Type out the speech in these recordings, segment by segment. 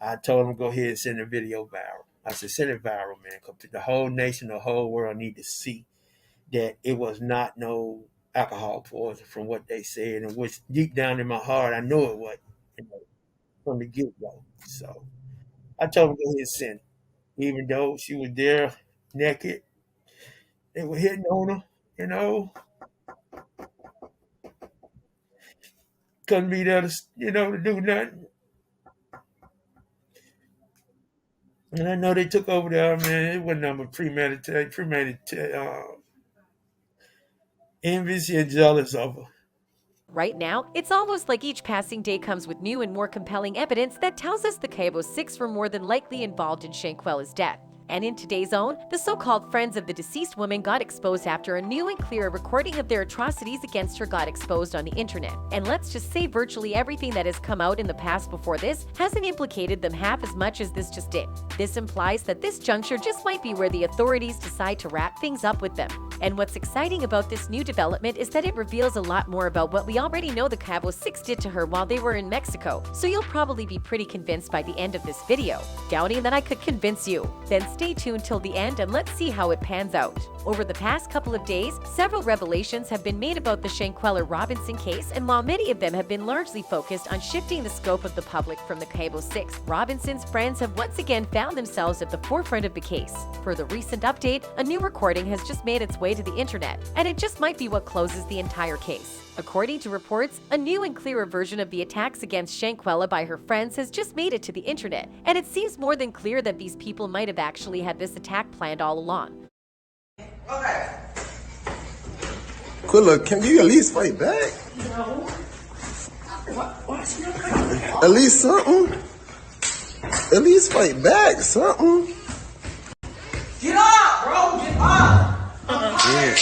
I told him go ahead and send the video viral. I said, send it viral, man. 'Cause the whole nation, the whole world need to see that it was not no alcohol poison from what they said, and which deep down in my heart, I know it was, you know, from the get go. So I told him go ahead and send it. Even though she was there naked, they were hitting on her, you know, couldn't be there to, to do nothing. And I know they took over there, man. It wasn't nothing but premeditated, envious and jealous of her. Right now, it's almost like each passing day comes with new and more compelling evidence that tells us the Cabo Six were more than likely involved in Shanquella's death. And in today's Own, the so-called friends of the deceased woman got exposed after a new and clear recording of their atrocities against her got exposed on the internet. And let's just say virtually everything that has come out in the past before this hasn't implicated them half as much as this just did. This implies that this juncture just might be where the authorities decide to wrap things up with them. And what's exciting about this new development is that it reveals a lot more about what we already know the Cabo Six did to her while they were in Mexico, so you'll probably be pretty convinced by the end of this video. Doubting that I could convince you? Then stay tuned till the end and let's see how it pans out. Over the past couple of days, several revelations have been made about the Shanquella Robinson case, and while many of them have been largely focused on shifting the scope of the public from the Cabo Six, Robinson's friends have once again found themselves at the forefront of the case. For the recent update, a new recording has just made its way to the internet, and it just might be what closes the entire case. According to reports, a new and clearer version of the attacks against Shanquella by her friends has just made it to the internet, and it seems more than clear that these people might have actually had this attack planned all along. Okay. Quilla, can you at least fight back? No. What's your problem? At least something. At least fight back, something. Get up, bro. Get up. Yeah.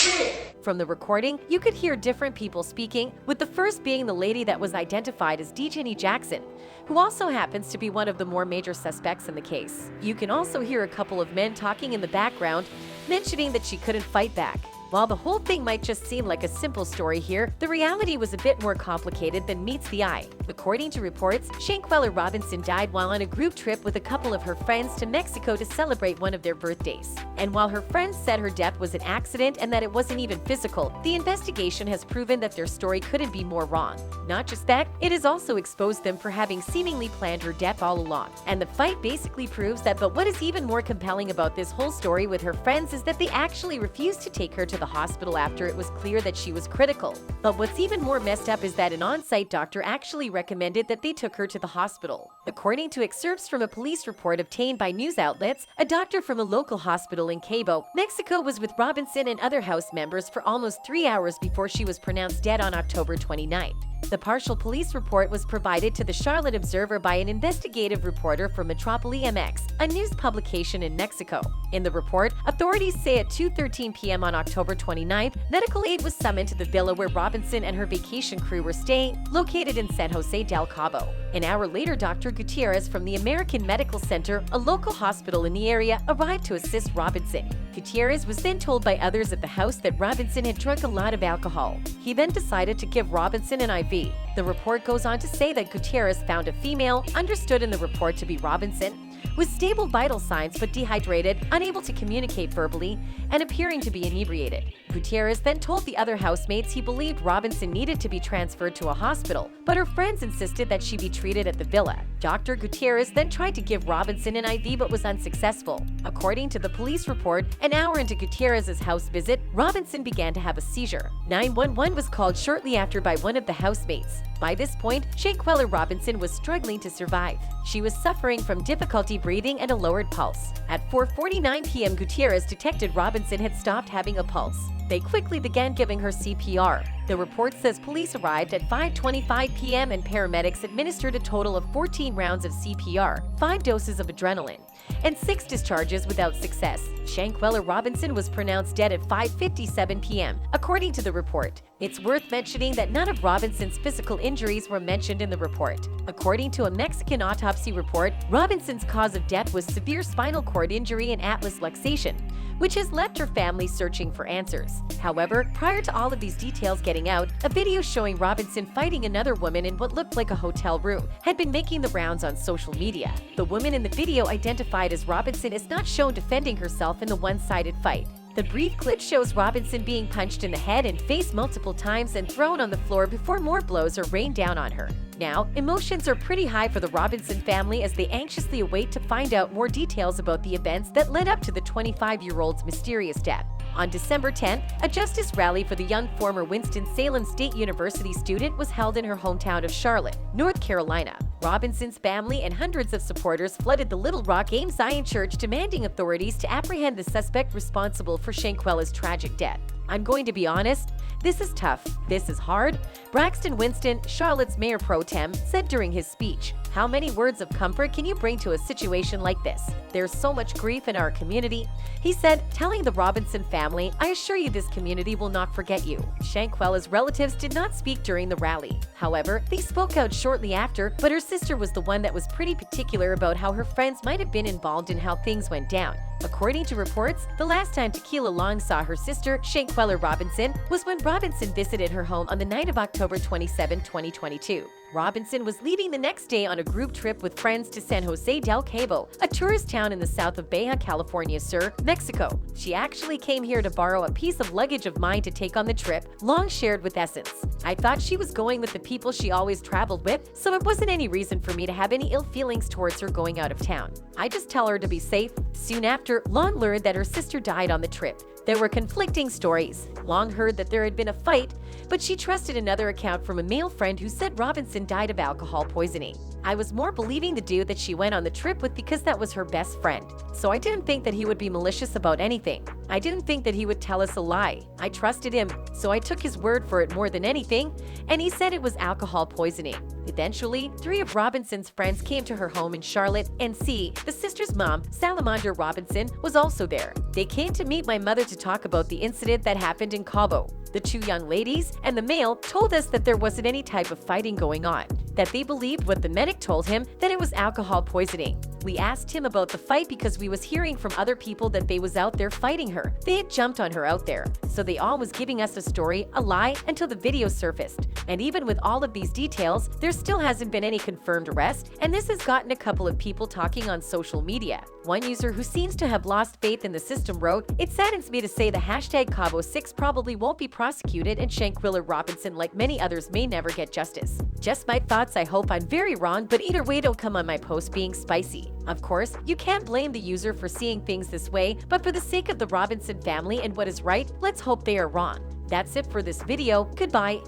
From the recording, you could hear different people speaking, with the first being the lady that was identified as Jenny Jackson, who also happens to be one of the more major suspects in the case. You can also hear a couple of men talking in the background, mentioning that she couldn't fight back. While the whole thing might just seem like a simple story here, the reality was a bit more complicated than meets the eye. According to reports, Shanquella Robinson died while on a group trip with a couple of her friends to Mexico to celebrate one of their birthdays. And while her friends said her death was an accident and that it wasn't even physical, the investigation has proven that their story couldn't be more wrong. Not just that, it has also exposed them for having seemingly planned her death all along. And the fight basically proves that, but what is even more compelling about this whole story with her friends is that they actually refused to take her to the hospital after it was clear that she was critical. But what's even more messed up is that an on-site doctor actually recommended that they took her to the hospital. According to excerpts from a police report obtained by news outlets, a doctor from a local hospital in Cabo, Mexico was with Robinson and other house members for almost 3 hours before she was pronounced dead on October 29th. The partial police report was provided to the Charlotte Observer by an investigative reporter from Metropoli MX, a news publication in Mexico. In the report, authorities say at 2:13 p.m. on October 29th, medical aid was summoned to the villa where Robinson and her vacation crew were staying, located in San Jose del Cabo. An hour later, Dr. Gutierrez from the American Medical Center, a local hospital in the area, arrived to assist Robinson. Gutierrez was then told by others at the house that Robinson had drunk a lot of alcohol. He then decided to give Robinson an IV. The report goes on to say that Gutierrez found a female, understood in the report to be Robinson, with stable vital signs but dehydrated, unable to communicate verbally, and appearing to be inebriated. Gutierrez then told the other housemates he believed Robinson needed to be transferred to a hospital, but her friends insisted that she be treated at the villa. Dr. Gutierrez then tried to give Robinson an IV but was unsuccessful. According to the police report, an hour into Gutierrez's house visit, Robinson began to have a seizure. 911 was called shortly after by one of the housemates. By this point, Shanquella Robinson was struggling to survive. She was suffering from difficulty breathing and a lowered pulse. At 4:49 p.m., Gutierrez detected Robinson had stopped having a pulse. They quickly began giving her CPR. The report says police arrived at 5:25 p.m. and paramedics administered a total of 14 rounds of CPR, 5 doses of adrenaline, and 6 discharges without success. Shanquella Robinson was pronounced dead at 5:57 p.m. According to the report, It's worth mentioning that none of Robinson's physical injuries were mentioned in the report. According to a Mexican autopsy report, Robinson's cause of death was severe spinal cord injury and atlas luxation, which has left her family searching for answers. However, prior to all of these details getting out, a video showing Robinson fighting another woman in what looked like a hotel room had been making the rounds on social media. The woman in the video, identified as Robinson, is not shown defending herself in the one-sided fight. The brief clip shows Robinson being punched in the head and face multiple times and thrown on the floor before more blows are rained down on her. Now, emotions are pretty high for the Robinson family as they anxiously await to find out more details about the events that led up to the 25-year-old's mysterious death. On December 10th, a justice rally for the young former Winston-Salem State University student was held in her hometown of Charlotte, North Carolina. Robinson's family and hundreds of supporters flooded the Little Rock AIM Zion Church, demanding authorities to apprehend the suspect responsible for Shanquella's tragic death. I'm going to be honest, this is tough, this is hard, Braxton Winston, Charlotte's mayor pro tem, said during his speech. How many words of comfort can you bring to a situation like this? There's so much grief in our community. He said, telling the Robinson family, I assure you this community will not forget you. Shanquella's relatives did not speak during the rally. However, they spoke out shortly after, but her sister was the one that was pretty particular about how her friends might have been involved in how things went down. According to reports, the last time Tequila Long saw her sister, Shanquella Robinson, was when Robinson visited her home on the night of October 27, 2022. Robinson was leaving the next day on a group trip with friends to San Jose del Cabo, a tourist town in the south of Baja California Sur, Mexico. She actually came here to borrow a piece of luggage of mine to take on the trip, Long shared with Essence. I thought she was going with the people she always traveled with, so it wasn't any reason for me to have any ill feelings towards her going out of town. I just tell her to be safe. Soon after, Long learned that her sister died on the trip. There were conflicting stories. Long heard that there had been a fight, but she trusted another account from a male friend who said Robinson died of alcohol poisoning. I was more believing the dude that she went on the trip with because that was her best friend. So I didn't think that he would be malicious about anything. I didn't think that he would tell us a lie. I trusted him, so I took his word for it more than anything, and he said it was alcohol poisoning. Eventually, 3 of Robinson's friends came to her home in Charlotte, NC. The sister's mom, Salamander Robinson, was also there. They came to meet my mother to talk about the incident that happened in Cabo. The 2 young ladies and the male told us that there wasn't any type of fighting going on, that they believed what the medic told him, that it was alcohol poisoning. We asked him about the fight because we was hearing from other people that they was out there fighting her. They had jumped on her out there. So they all was giving us a story, a lie, until the video surfaced. And even with all of these details, there still hasn't been any confirmed arrest, and this has gotten a couple of people talking on social media. One user who seems to have lost faith in the system wrote, "It saddens me to say the hashtag Cabo 6 probably won't be prosecuted and Shanquella Robinson, like many others, may never get justice. Just my thoughts, I hope I'm very wrong, but either way don't come on my post being spicy." Of course, you can't blame the user for seeing things this way, but for the sake of the Robinson family and what is right, let's hope they are wrong. That's it for this video. Goodbye.